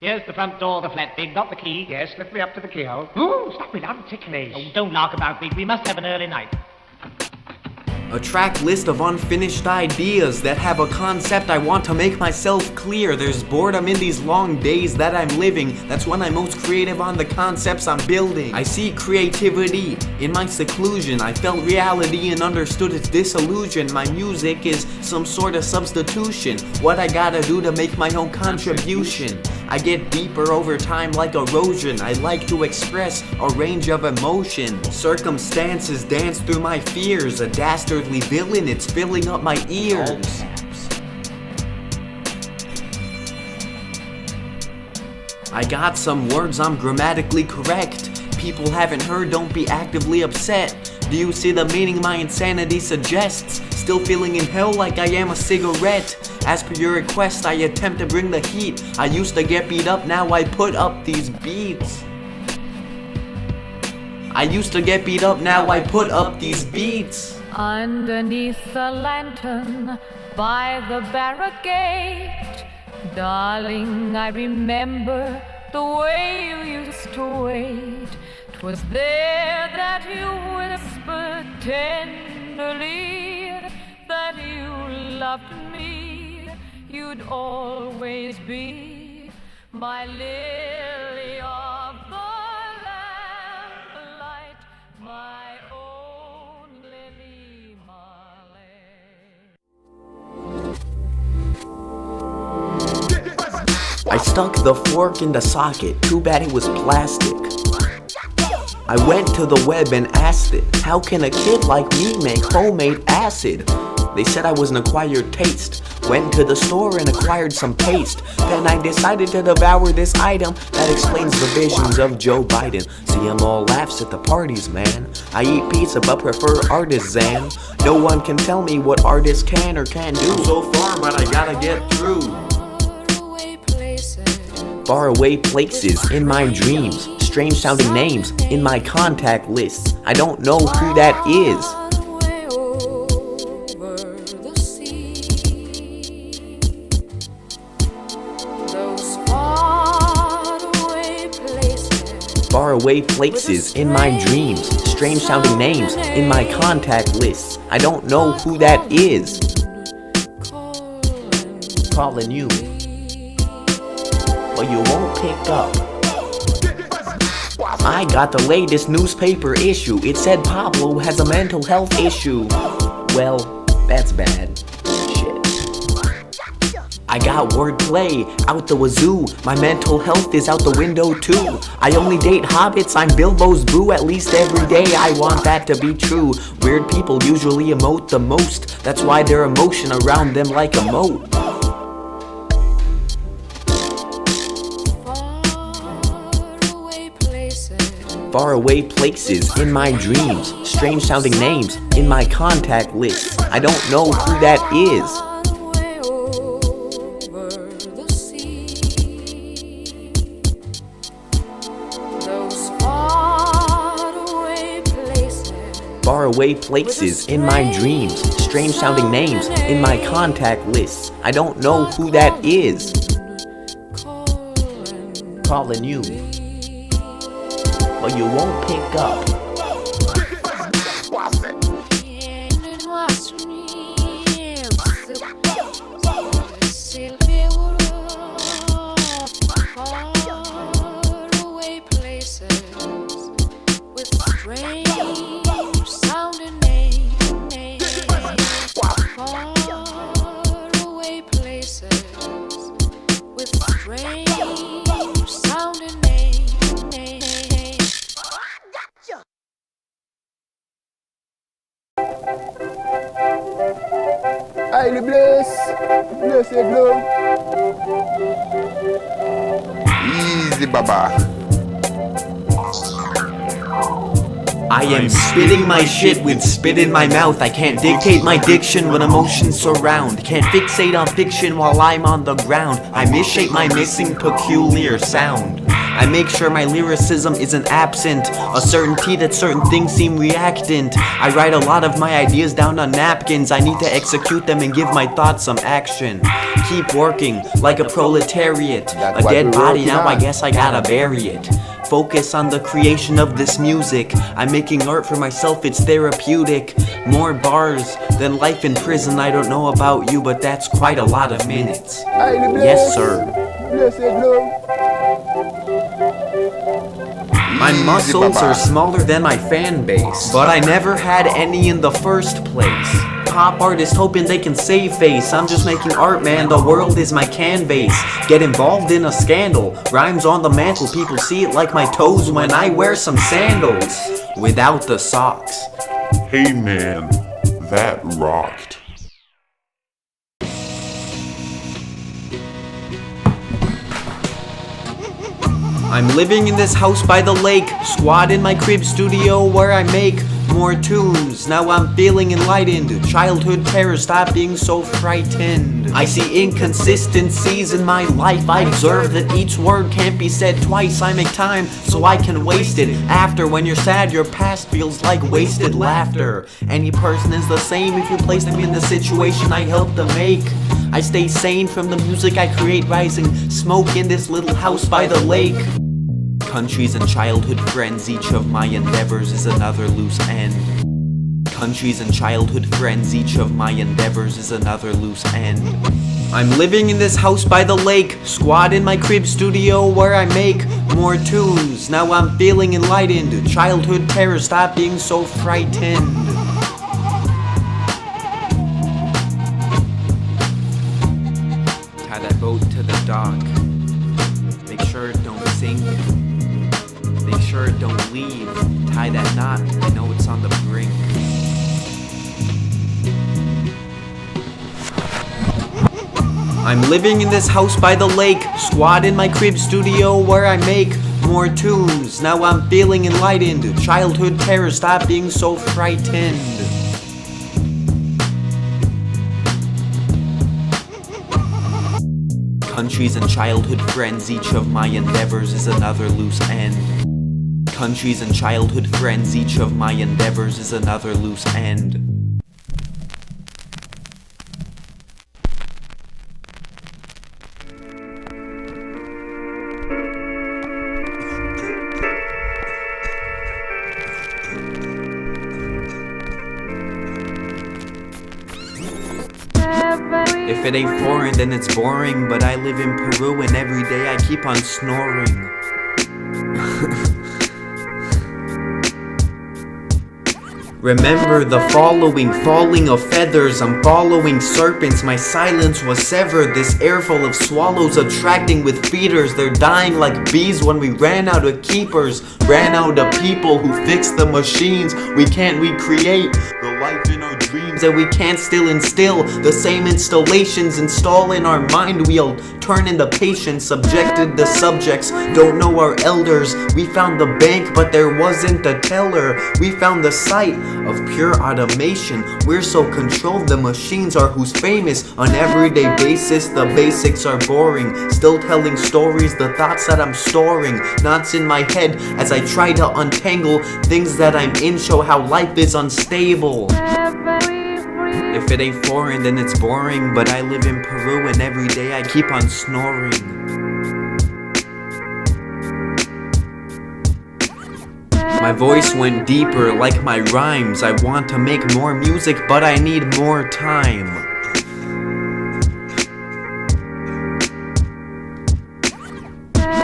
Here's the front door, the flat, Big, not the key. Yes, lift me up to the keyhole. Ooh, stop me, I'm ticklish. Oh, don't lark about, Big. We must have an early night. A track list of unfinished ideas that have a concept I want to make myself clear. There's boredom in these long days that I'm living. That's when I'm most creative on the concepts I'm building. I see creativity in my seclusion. I felt reality and understood its disillusion. My music is some sort of substitution. What I gotta do to make my own contribution. I get deeper over time like erosion. I like to express a range of emotion. Circumstances dance through my fears. A dastardly villain, it's filling up my ears. I got some words, I'm grammatically correct. People haven't heard, don't be actively upset. Do you see the meaning my insanity suggests? Still feeling in hell like I am a cigarette. As per your request, I attempt to bring the heat. I used to get beat up, now I put up these beats. I used to get beat up, now I put up these beats. Underneath the lantern by the barricade, darling, I remember the way you used to wait. 'Twas there that you whispered tenderly that you loved me. You'd always be my lily of the lamplight, my own lily Marley. I stuck the fork in the socket, too bad it was plastic. I went to the web and asked it, how can a kid like me make homemade acid? They said I was an acquired taste. Went to the store and acquired some paste. Then I decided to devour this item that explains the visions of Joe Biden. See, I'm all laughs at the parties, man. I eat pizza but prefer artisan. No one can tell me what artists can or can't do. I'm so far, but I gotta get through. Faraway places in my dreams. Strange sounding names in my contact lists. I don't know who that is. Faraway places in my dreams. Strange sounding names in my contact lists. I don't know who that is. Calling you, but you won't pick up. I got the latest newspaper issue. It said Pablo has a mental health issue. Well, that's bad. Shit. I got wordplay out the wazoo. My mental health is out the window too. I only date hobbits, I'm Bilbo's boo. At least every day I want that to be true. Weird people usually emote the most. That's why their emotion around them like a moat. Faraway places in my dreams. Strange sounding names in my contact lists. I don't know who that is. Faraway places in my dreams. Strange sounding names in my contact lists. I don't know who that is. Calling you, but you won't pick up. Aïe le bless et glow. Easy, Baba. I am spitting my shit with spit in my mouth. I can't dictate my diction when emotions surround. Can't fixate on fiction while I'm on the ground. I misshape my missing peculiar sound. I make sure my lyricism isn't absent, a certainty that certain things seem reactant. I write a lot of my ideas down on napkins. I need to execute them and give my thoughts some action. Keep working like a proletariat. A dead body, now I guess I gotta bury it. Focus on the creation of this music. I'm making art for myself, it's therapeutic. More bars than life in prison. I don't know about you, but that's quite a lot of minutes. Yes, sir. My muscles are smaller than my fan base, but I never had any in the first place. Pop artist hoping they can save face. I'm just making art, man, the world is my canvas. Get involved in a scandal, rhymes on the mantle. People see it like my toes when I wear some sandals without the socks. Hey man, that rocked. I'm living in this house by the lake, squat in my crib studio where I make more tunes. Now I'm feeling enlightened. Childhood terror, stop being so frightened. I see inconsistencies in my life. I observe that each word can't be said twice. I make time so I can waste it. After, when you're sad, your past feels like wasted laughter. Any person is the same if you place them in the situation I help them make. I stay sane from the music I create, rising smoke in this little house by the lake. Countries and childhood friends, each of my endeavors is another loose end. Countries and childhood friends, each of my endeavors is another loose end. I'm living in this house by the lake, squat in my crib studio where I make more tunes. Now I'm feeling enlightened. Childhood terror, stop being so frightened. Tie that boat to the dock. Make sure it don't sink. Make sure it don't leave. Tie that knot, I know it's on the brink. I'm living in this house by the lake, squat in my crib studio where I make more tunes. Now I'm feeling enlightened. Childhood terror, stop being so frightened. Countries and childhood friends, each of my endeavors is another loose end. Countries and childhood friends, each of my endeavors is another loose end. If it ain't foreign, then it's boring. But I live in Peru and every day I keep on snoring. Remember the following, falling of feathers. I'm following serpents, my silence was severed. This air full of swallows attracting with feeders. They're dying like bees when we ran out of keepers. Ran out of people who fix the machines. We can't recreate the life in our dreams, and we can't still instill the same installations. Install in our mind, we'll turn into patients. Subjected the subjects, don't know our elders. We found the bank, but there wasn't a teller. We found the site of pure automation. We're so controlled, the machines are who's famous. On everyday basis, the basics are boring. Still telling stories, the thoughts that I'm storing. Knots in my head as I try to untangle things that I'm in, show how life is unstable. If it ain't foreign, then it's boring. But I live in Peru and every day I keep on snoring. My voice went deeper like my rhymes. I want to make more music, but I need more time.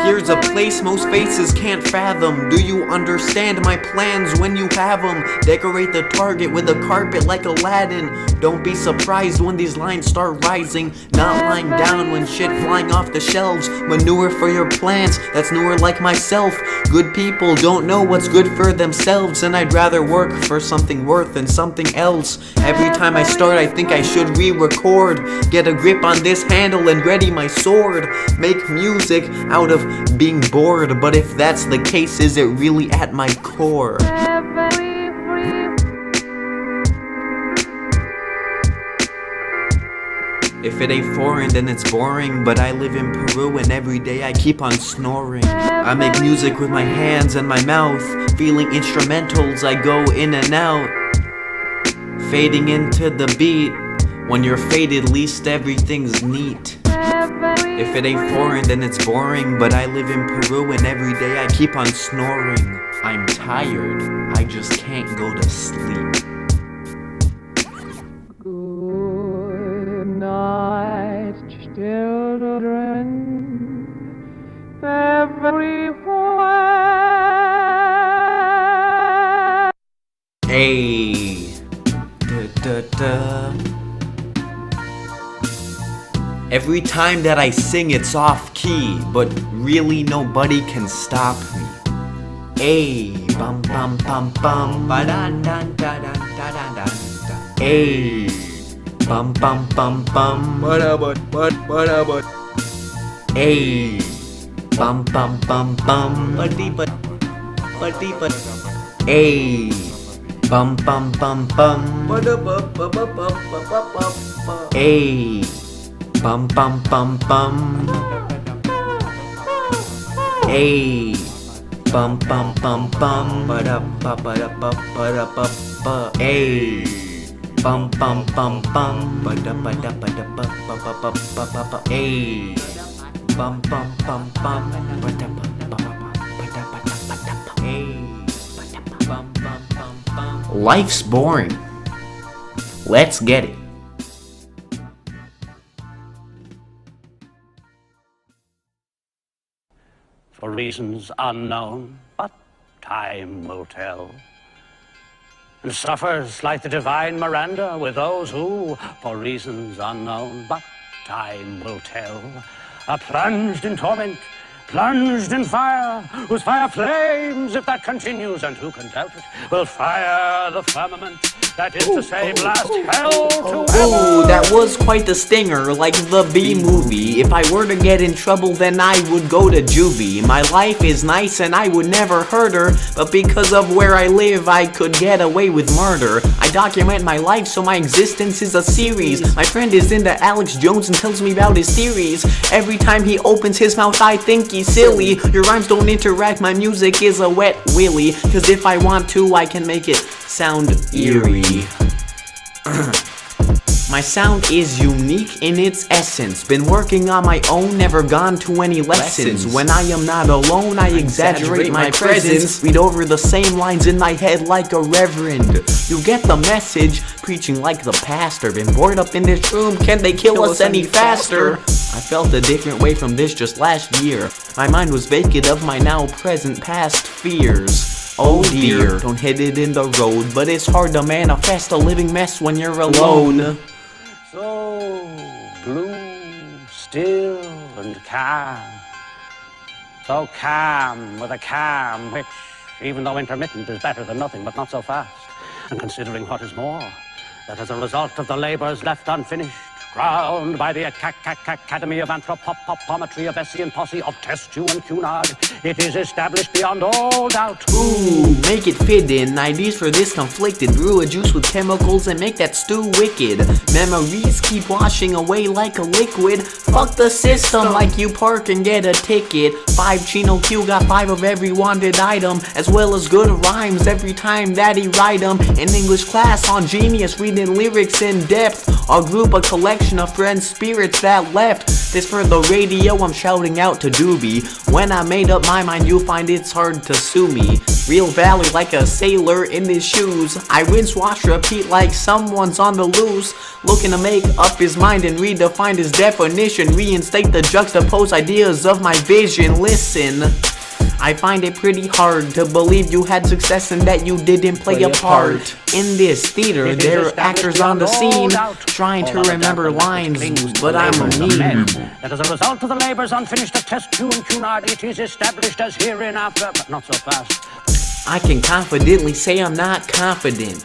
Here's a place most faces can't fathom. Do you understand my plans when you have them? Decorate the target with a carpet like Aladdin. Don't be surprised when these lines start rising. Not lying down when shit flying off the shelves. Manure for your plants, that's newer like myself. Good people don't know what's good for themselves, and I'd rather work for something worth than something else. Every time I start I think I should re-record. Get a grip on this handle and ready my sword. Make music out of being bored, but if that's the case, is it really at my core? If it ain't foreign, then it's boring. But I live in Peru and every day I keep on snoring. I make music with my hands and my mouth, feeling instrumentals, I go in and out, fading into the beat. When you're faded, least everything's neat. If it ain't foreign, then it's boring. But I live in Peru and every day I keep on snoring. I'm tired, I just can't go to sleep. Good night, children, everywhere. Hey, every time that I sing, it's off key, but really nobody can stop me. Hey, bum bum bum bum, ba dan dan da dan da dan dan. Hey, bum bum bum bum, ba da but. Hey, bum bum bum bum, ba dee but. Hey, bum bum bum bum, ba da ba. Hey, bum bum bum bum. Hey, bum bum bum bum, ba da ba ba da ba ba da ba ba. Hey, bum bum bum bum, ba da ba da ba da ba ba ba ba ba ba ba. Hey, bum bum bum bum, ba da ba ba ba ba da ba da ba da ba. Hey, bum bum bum bum. Life's boring. Let's get it. For reasons unknown, but time will tell. And suffers like the divine Miranda with those who, for reasons unknown, but time will tell, are plunged in torment, plunged in fire, whose fire flames if that continues, and who can doubt it, will fire the firmament, that is to say, blast hell to Oh, that was quite the stinger, like the B-movie. If I were to get in trouble, then I would go to juvie. My life is nice and I would never hurt her, but because of where I live, I could get away with murder. I document my life, so my existence is a series. My friend is into Alex Jones and tells me about his theories. Every time he opens his mouth, I think he's silly. Your rhymes don't interact, my music is a wet willy. Cause if I want to, I can make it sound eerie. My sound is unique in its essence. Been working on my own, never gone to any lessons. When I am not alone, I exaggerate my presence. Read over the same lines in my head like a reverend. You get the message, preaching like the pastor. Been bored up in this room, can they kill us any faster? I felt a different way from this just last year. My mind was vacant of my now present past fears. Oh dear, don't hit it in the road, but it's hard to manifest a living mess when you're alone. So blue, still, and calm. So calm with a calm which, even though intermittent, is better than nothing, but not so fast. And considering what is more, that as a result of the labors left unfinished, crowned by the Academy of Anthropometry of Essay and Posse of Test You and Cunard, it is established beyond all doubt. Ooh, make it fit in. IDs for this conflicted. Brew a juice with chemicals and make that stew wicked. Memories keep washing away like a liquid. Fuck the system like you park and get a ticket. 5 Chino Q got 5 of every wanted item, as well as good rhymes every time that he write them. In English class on Genius, reading lyrics in depth. A group, a collection of friends, spirits that left. This for the radio, I'm shouting out to Doobie. When I made up my mind, you'll find it's hard to sue me. Real value like a sailor in his shoes. I rinse, wash, repeat like someone's on the loose. Looking to make up his mind and redefine his definition. Reinstate the juxtaposed ideas of my vision. Listen, I find it pretty hard to believe you had success and that you didn't play a part. In this theater, there are actors on the scene trying to remember lines, but I'm a meme. That as a result of the labors unfinished of Test You and Cunard, it is established as hereinafter, but not so fast. I can confidently say I'm not confident.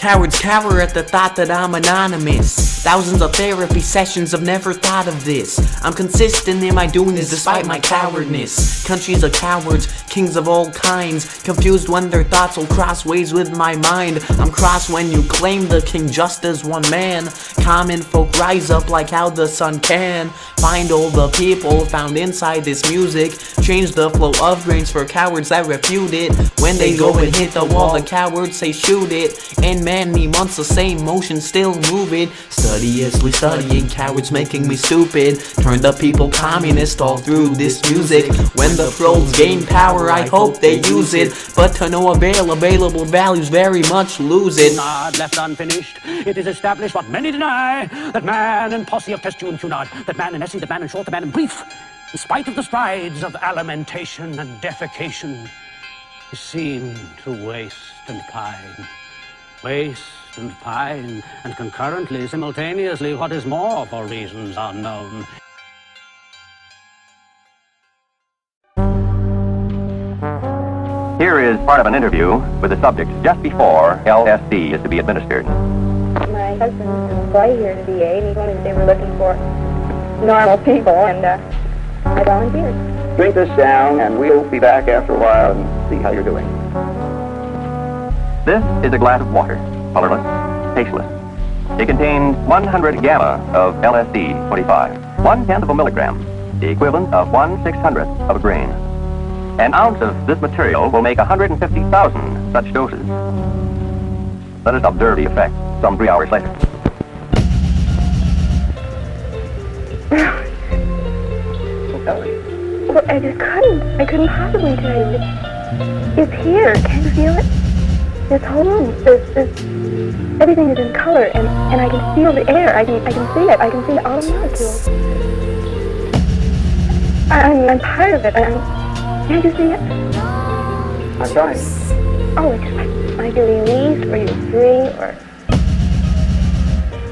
Cowards cower at the thought that I'm anonymous. Thousands of therapy sessions have never thought of this. I'm consistent in my doings despite my cowardness. Countries of cowards, kings of all kinds, confused when their thoughts will cross ways with my mind. I'm cross when you claim the king just as one man. Common folk rise up like how the sun can. Find all the people found inside this music. Change the flow of grains for cowards that refute it. When they go and hit the wall, the cowards say shoot it. And many months the same motion still move it. Studiously studying, cowards making me stupid. Turn the people communist all through this music. When the trolls gain power, I hope they use it. But to no avail, available values very much lose it. Cunard left unfinished, it is established what many deny, that man and posse of Testu and Cunard, that man in essay, that man in short, that man in brief, in spite of the strides of alimentation and defecation, is seen to waste and pine. Waste and pine, and concurrently, simultaneously, what is more, for reasons unknown. Here is part of an interview with the subject just before LSD is to be administered. My husband's employee here at the VA, and he told me that they were looking for normal people, and I volunteered. Drink this down, and we'll be back after a while and see how you're doing. This is a glass of water, colorless, tasteless. It contains 100 gamma of LSD-25, 1/10 of a milligram, the equivalent of 1/600th of a grain. An ounce of this material will make 150,000 such doses. Let us observe the effect some 3 hours later. Well, I just couldn't. I couldn't possibly tell you. It's here. Can you feel it? This whole room, everything is in color, and I can feel the air. I can see it. I can see all the molecules. I'm part of it. Can't you see it? I'm trying. Oh, it's like you're released, or you're free, or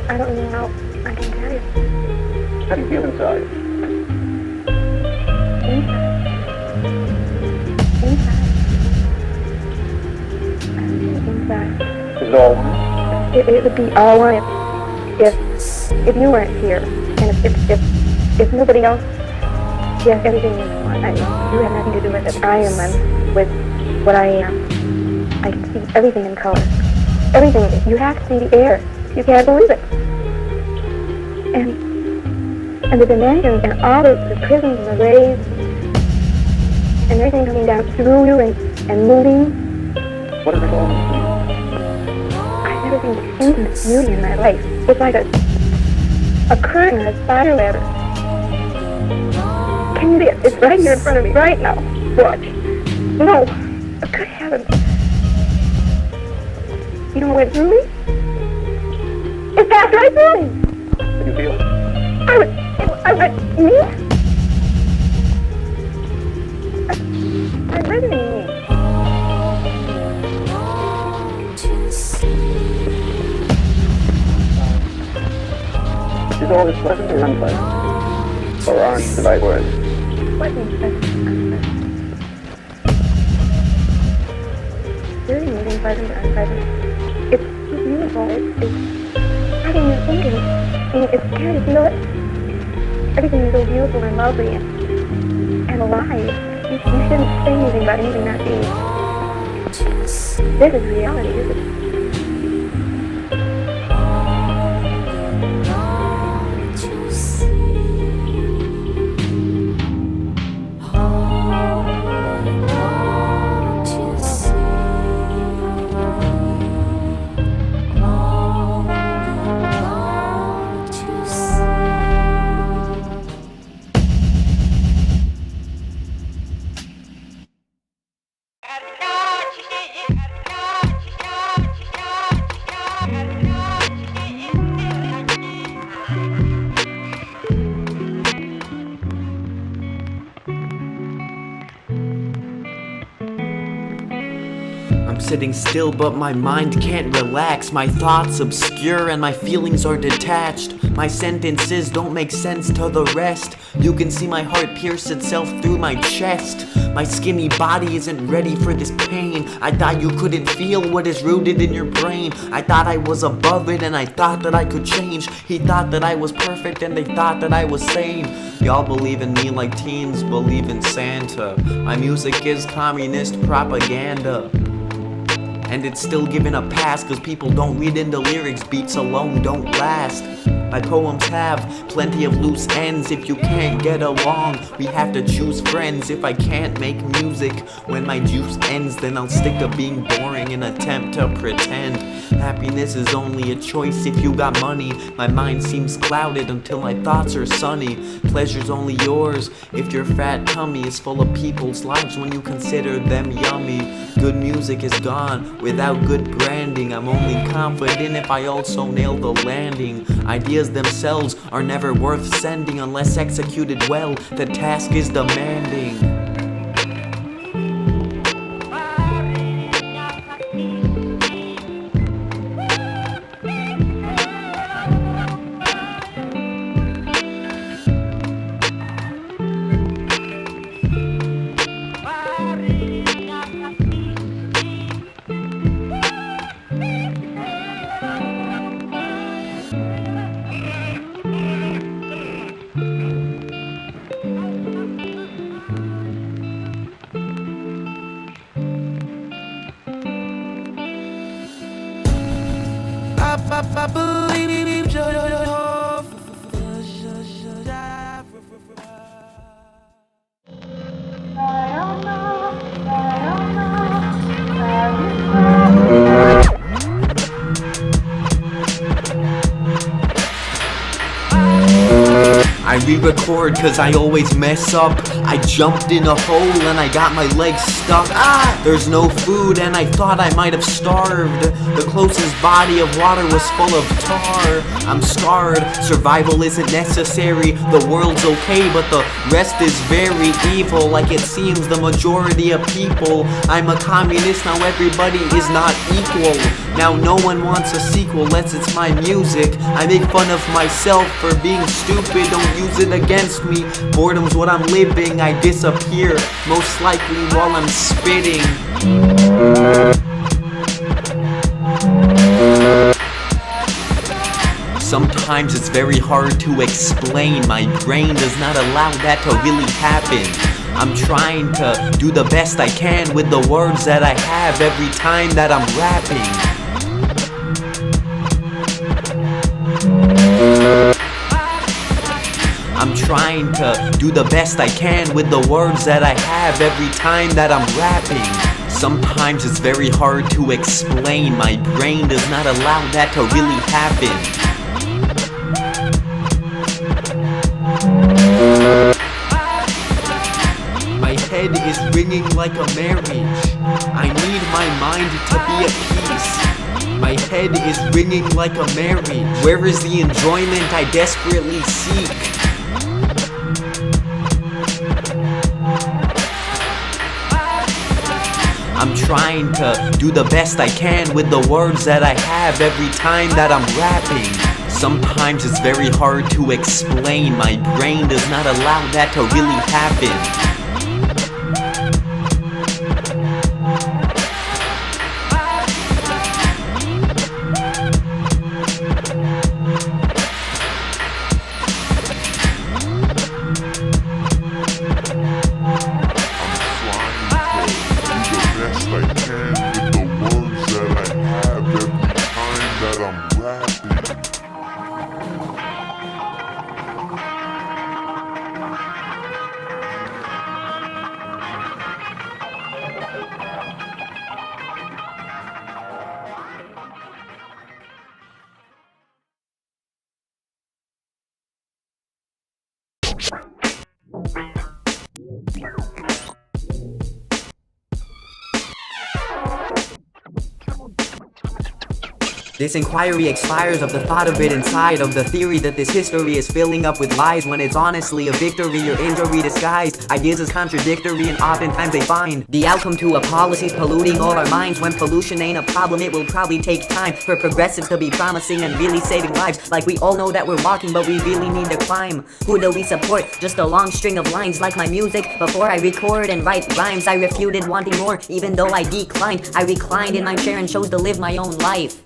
I don't know how I can tell you. How do you feel inside? Inside. Is it all one? It would be all one if you weren't here, and if nobody else. Yes, everything is one. You have nothing to do with it. I am with what I am. I can see everything in color. Everything. You have to see the air. You can't believe it. And the dimensions and all the prisms and the rays and everything coming down through you and moving. What is it all? I've never seen infinite beauty in my life. It's like a curtain, a spider ladder. Can you see it? It's right here in front of me, right now. Watch. No. Good heavens. You know what went through me? It passed right through me. Did you feel it? I went, me? I'm visiting me. Is all this pleasant or unpleasant? Or aren't the right words? What is pleasant? Very moving, pleasant or unpleasant. It's so beautiful. It's having you thinking. It's scary to feel it. Everything is so beautiful and lovely and alive. You shouldn't say anything about anything not being. This is reality. This is. I'm sitting still, but my mind can't relax. My thoughts obscure and my feelings are detached. My sentences don't make sense to the rest. You can see my heart pierce itself through my chest. My skinny body isn't ready for this pain. I thought you couldn't feel what is rooted in your brain. I thought I was above it and I thought that I could change. He thought that I was perfect and they thought that I was sane. Y'all believe in me like teens believe in Santa. My music is communist propaganda. And it's still given a pass cause people don't read into lyrics. Beats alone don't last. My poems have plenty of loose ends. If you can't get along, we have to choose friends. If I can't make music when my juice ends, then I'll stick to being boring and attempt to pretend. Happiness is only a choice if you got money. My mind seems clouded until my thoughts are sunny. Pleasure's only yours if your fat tummy is full of people's lives when you consider them yummy. Good music is gone without good branding. I'm only confident if I also nail the landing. Ideas themselves are never worth sending unless executed well. The task is demanding. I believe I re-record cause I always mess up. I jumped in a hole and I got my legs stuck. There's no food and I thought I might have starved. The closest body of water was full of tar. I'm scarred, survival isn't necessary. The world's okay but the rest is very evil. Like it seems the majority of people. I'm a communist, now everybody is not equal. Now no one wants a sequel unless it's my music. I make fun of myself for being stupid, don't use it against me. Boredom's what I'm living, I disappear, most likely while I'm spitting. Sometimes it's very hard to explain. My brain does not allow that to really happen. I'm trying to do the best I can with the words that I have every time that I'm rapping. I'm trying to do the best I can with the words that I have every time that I'm rapping. Sometimes it's very hard to explain. My brain does not allow that to really happen. My head is ringing like a marriage. I need my mind to be at peace. My head is ringing like a marriage. Where is the enjoyment I desperately seek? I'm trying to do the best I can with the words that I have every time that I'm rapping. Sometimes it's very hard to explain. My brain does not allow that to really happen. This inquiry expires of the thought of it inside, of the theory that this history is filling up with lies, when it's honestly a victory or injury disguised. Ideas is contradictory and oftentimes they find the outcome to a policy's polluting all our minds. When pollution ain't a problem, it will probably take time for progressives to be promising and really saving lives. Like we all know that we're walking, but we really need to climb. Who do we support? Just a long string of lines like my music. Before I record and write rhymes, I refuted wanting more, even though I declined. I reclined in my chair and chose to live my own life.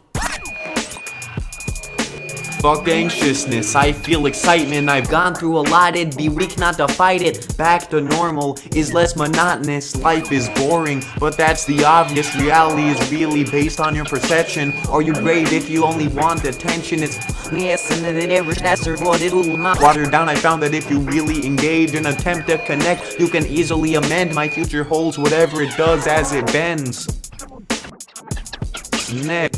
Fuck anxiousness, I feel excitement. I've gone through a lot, it'd be weak not to fight it. Back to normal is less monotonous. Life is boring, but that's the obvious. Reality is really based on your perception. Or you great if you only want attention. It's yes, and then that's what it'll not water down. I found that if you really engage and attempt to connect, you can easily amend. My future holds whatever it does as it bends. Snip,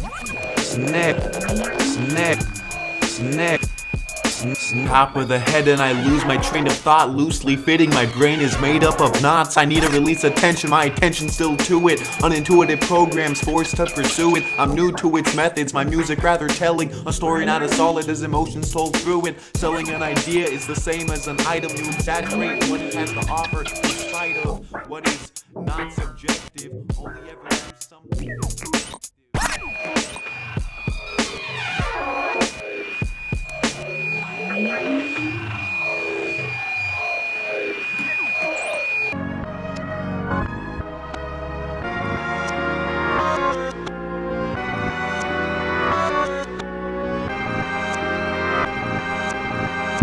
snip, snip. Snip. Top of the head and I lose my train of thought, loosely fitting. My brain is made up of knots. I need to release attention, my attention still to it. Unintuitive programs forced to pursue it. I'm new to its methods, my music rather telling a story not as solid as emotions told through it. Selling an idea is the same as an item. You exaggerate what it has to offer in spite of what is not subjective. Only ever do something.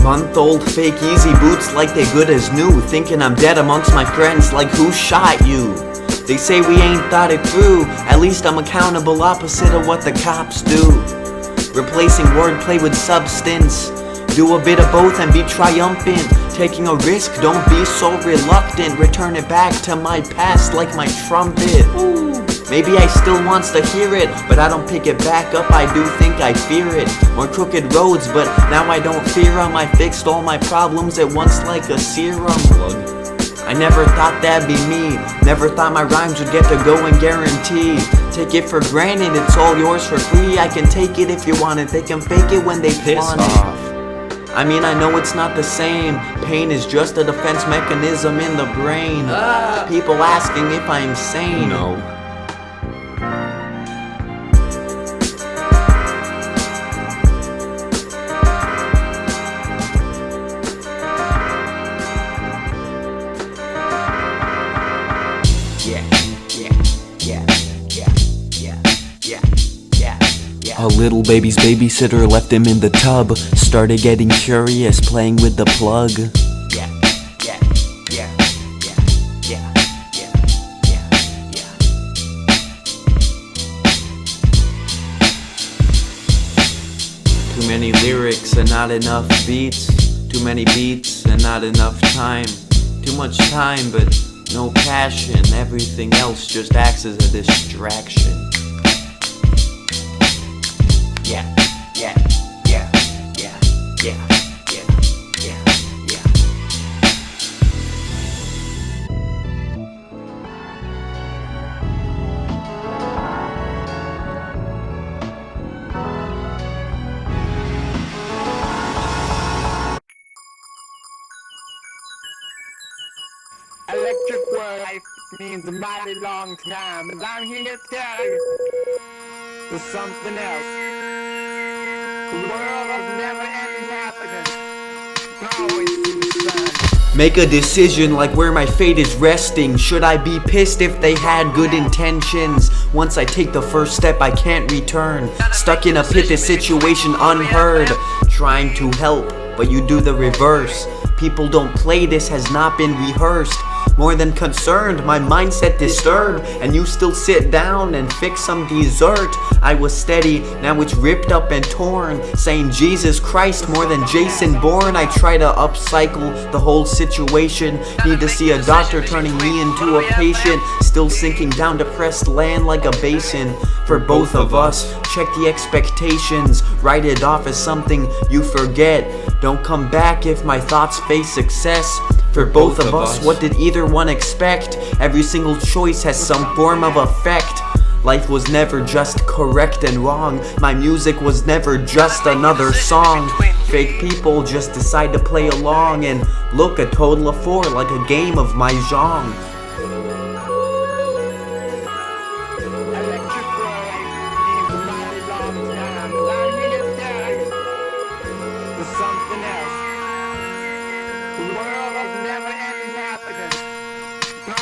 Month-old fake easy boots like they good as new. Thinking I'm dead amongst my friends like who shot you? They say we ain't thought it through. At least I'm accountable, opposite of what the cops do. Replacing wordplay with substance. Do a bit of both and be triumphant. Taking a risk, don't be so reluctant. Return it back to my past like my trumpet. Maybe I still wants to hear it, but I don't pick it back up, I do think I fear it. More crooked roads, but now I don't fear them. I fixed all my problems at once like a serum. I never thought that'd be me. Never thought my rhymes would get to go and guarantee. Take it for granted, it's all yours for free. I can take it if you want it, they can fake it when they piss off. I mean, I know it's not the same. Pain is just a defense mechanism in the brain. People asking if I'm sane. No. A little baby's babysitter left him in the tub. Started getting curious, playing with the plug. Too many lyrics and not enough beats. Too many beats and not enough time. Too much time but no passion. Everything else just acts as a distraction. Electric world life means a mighty long time, and I'm here to tell you there's something else. A world of never-ending happiness. Always see the sun. Make a decision like where my fate is resting. Should I be pissed if they had good intentions? Once I take the first step I can't return. Stuck in a pit, this situation unheard. Trying to help, but you do the reverse. People don't play, this has not been rehearsed. More than concerned, my mindset disturbed. And you still sit down and fix some dessert. I was steady, now it's ripped up and torn. Saying Jesus Christ more than Jason Bourne. I try to upcycle the whole situation. Need to see a doctor turning me into a patient. Still sinking down depressed land like a basin. For both of us, check the expectations. Write it off as something you forget. Don't come back if my thoughts face success. For both of us, what did either one expect? Every single choice has some form of effect. Life was never just correct and wrong. My music was never just another song. Fake people just decide to play along and look a total of 4 like a game of mahjong. Electric world means a mighty long time. Allow me to tell you there's something else. The world of never-ending happiness.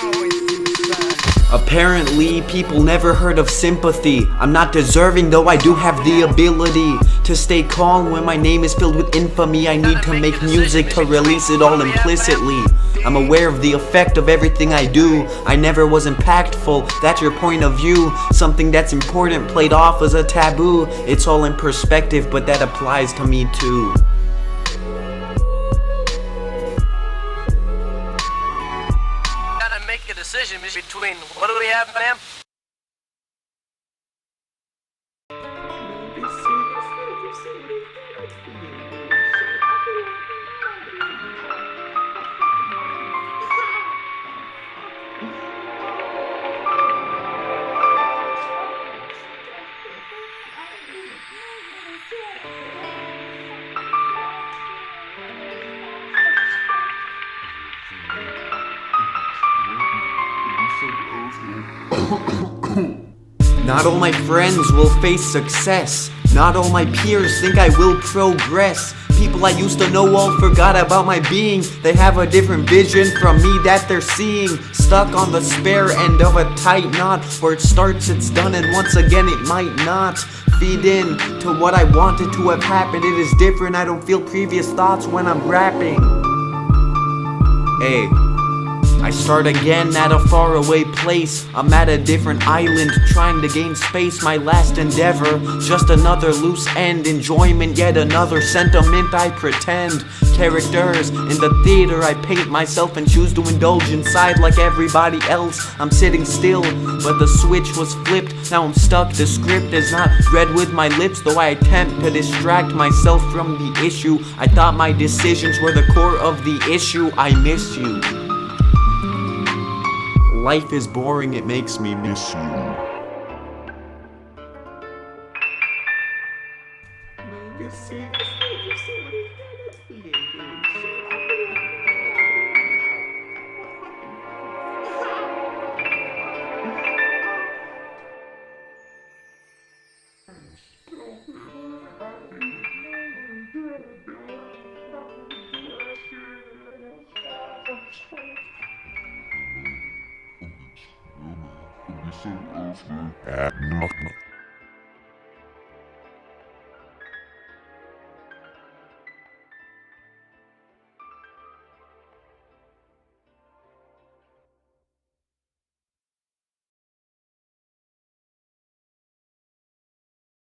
Always see the sun. Apparently, people never heard of sympathy. I'm not deserving, though I do have the ability to stay calm when my name is filled with infamy. I need to make music to release it all implicitly. I'm aware of the effect of everything I do. I never was impactful, that's your point of view. Something that's important played off as a taboo. It's all in perspective, but that applies to me too. Gotta make a decision between what do we have, ma'am? Not all my friends will face success. Not all my peers think I will progress. People I used to know all forgot about my being. They have a different vision from me that they're seeing. Stuck on the spare end of a tight knot. Where it starts, it's done, and once again it might not feed in to what I wanted to have happened. It is different, I don't feel previous thoughts when I'm rapping. Hey, I start again at a faraway place. I'm at a different island, trying to gain space. My last endeavor, just another loose end. Enjoyment, yet another sentiment I pretend. Characters in the theater, I paint myself and choose to indulge inside like everybody else. I'm sitting still, but the switch was flipped. Now I'm stuck, the script is not read with my lips. Though I attempt to distract myself from the issue. I thought my decisions were the core of the issue. I miss you. Life is boring, it makes me miss you. Knock, knock.